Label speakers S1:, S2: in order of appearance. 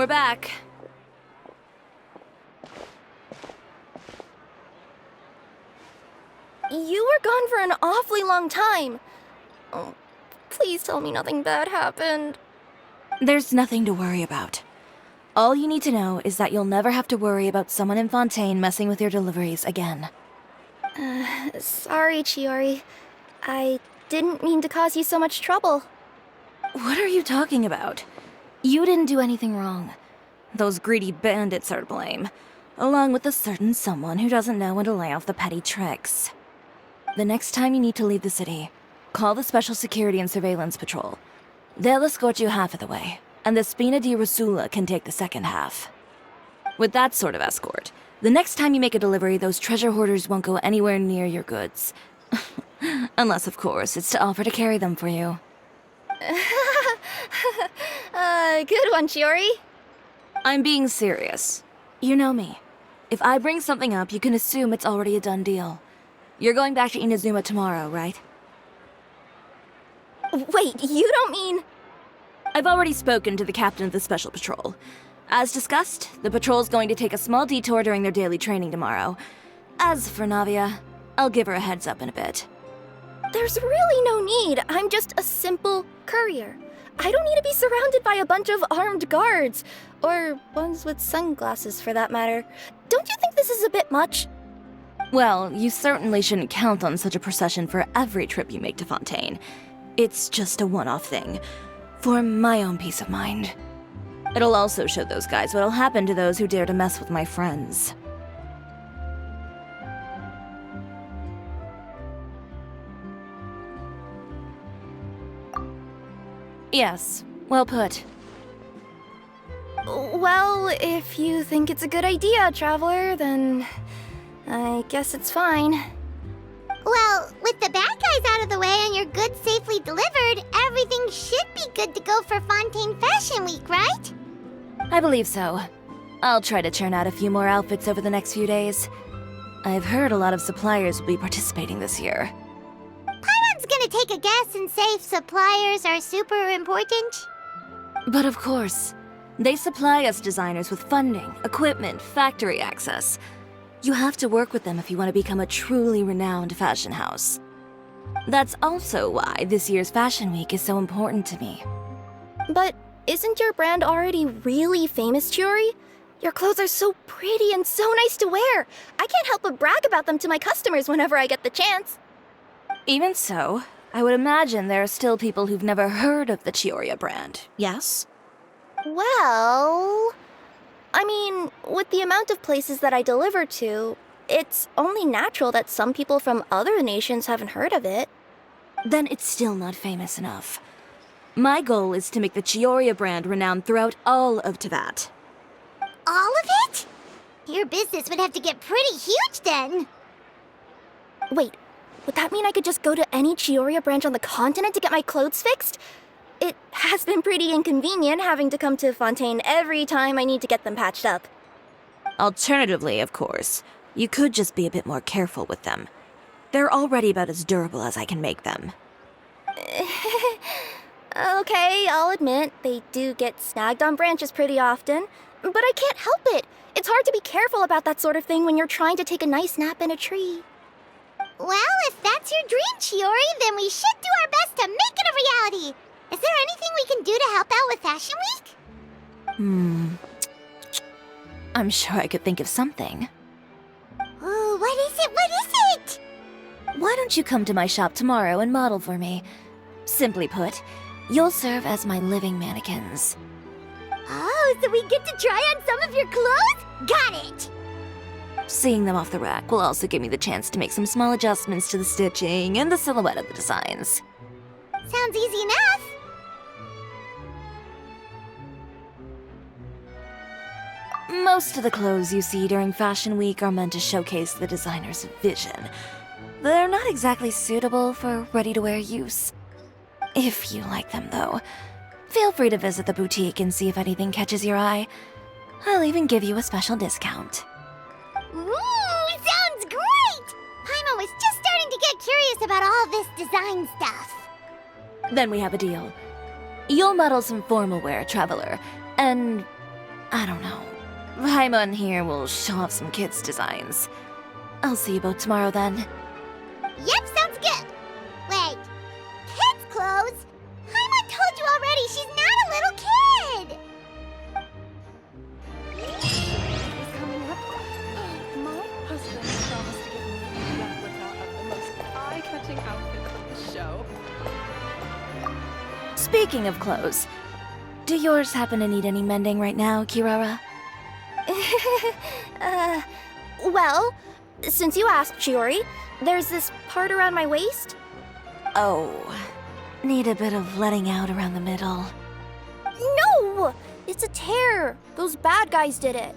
S1: we're back.
S2: You were gone for an awfully long time. Oh, please tell me nothing bad happened.
S1: There's nothing to worry about. All you need to know is that you'll never have to worry about someone in Fontaine messing with your deliveries again.
S2: Sorry, Chiori. I didn't mean to cause you so much trouble.
S1: What are you talking about? You didn't do anything wrong. Those greedy bandits are to blame, along with a certain someone who doesn't know when to lay off the petty tricks. The next time you need to leave the city, call the Special Security and Surveillance Patrol. They'll escort you half of the way, and the Spina di Rosula can take the second half. With that sort of escort, the next time you make a delivery, those treasure hoarders won't go anywhere near your goods. Unless, of course, it's to offer to carry them for you.
S2: Good one, Chiori.
S1: I'm being serious. You know me. If I bring something up, you can assume it's already a done deal. You're going back to Inazuma tomorrow, right?
S2: Wait, you don't mean...
S1: I've already spoken to the captain of the Special Patrol. As discussed, the patrol's going to take a small detour during their daily training tomorrow. As for Navia, I'll give her a heads up in a bit.
S2: There's really no need. I'm just a simple courier. I don't need to be surrounded by a bunch of armed guards. Or ones with sunglasses, for that matter. Don't you think this is a bit much?
S1: Well, you certainly shouldn't count on such a procession for every trip you make to Fontaine. It's just a one-off thing, for my own peace of mind. It'll also show those guys what'll happen to those who dare to mess with my friends. Yes, well put.
S2: Well, if you think it's a good idea, Traveler, then I guess it's fine.
S3: Well, with the bad guys out of the way and your goods safely delivered, everything should be good to go for Fontaine Fashion Week, right?
S1: I believe so. I'll try to churn out a few more outfits over the next few days. I've heard a lot of suppliers will be participating this year.
S3: Paimon's gonna take a guess and say if suppliers are super important.
S1: But of course, they supply us designers with funding, equipment, factory access. You have to work with them if you want to become a truly renowned fashion house. That's also why this year's Fashion Week is so important to me.
S2: But isn't your brand already really famous, Chiori? Your clothes are so pretty and so nice to wear. I can't help but brag about them to my customers whenever I get the chance.
S1: Even so, I would imagine there are still people who've never heard of the Chioriya brand, yes?
S2: Well... I mean, with the amount of places that I deliver to, it's only natural that some people from other nations haven't heard of it.
S1: Then it's still not famous enough. My goal is to make the Chioriya brand renowned throughout all of Teyvat.
S3: All of it? Your business would have to get pretty huge then.
S2: Wait, would that mean I could just go to any Chioriya branch on the continent to get my clothes fixed? It has been pretty inconvenient having to come to Fontaine every time I need to get them patched up.
S1: Alternatively, of course, you could just be a bit more careful with them. They're already about as durable as I can make them.
S2: Okay, I'll admit, they do get snagged on branches pretty often, but I can't help it. It's hard to be careful about that sort of thing when you're trying to take a nice nap in a tree.
S3: Well, if that's your dream, Chiori, then we should do our best to make it a reality. Is there anything we can do to help out with Fashion Week?
S1: I'm sure I could think of something.
S3: Ooh, what is it? What is it?
S1: Why don't you come to my shop tomorrow and model for me? Simply put, you'll serve as my living mannequins.
S3: Oh, so we get to try on some of your clothes? Got it!
S1: Seeing them off the rack will also give me the chance to make some small adjustments to the stitching and the silhouette of the designs.
S3: Sounds easy enough.
S1: Most of the clothes you see during Fashion Week are meant to showcase the designer's vision. They're not exactly suitable for ready-to-wear use. If you like them, though, feel free to visit the boutique and see if anything catches your eye. I'll even give you a special discount.
S3: Ooh, sounds great! Paimon was just starting to get curious about all this design stuff.
S1: Then we have a deal. You'll model some formal wear, Traveler, and I don't know. Paimon here will show off some kids' designs. I'll see you both tomorrow then.
S3: Yep, sounds good. Wait, kids' clothes? Paimon told you already, she's not a little kid.
S4: Is coming up. My husband promised to give me a replica of the most eye-catching outfit of the show.
S1: Speaking of clothes, do yours happen to need any mending right now, Chioriya?
S2: Well, since you asked, Chiori, there's this part around my waist.
S1: Oh, need a bit of letting out around the middle.
S2: No! It's a tear. Those bad guys did it.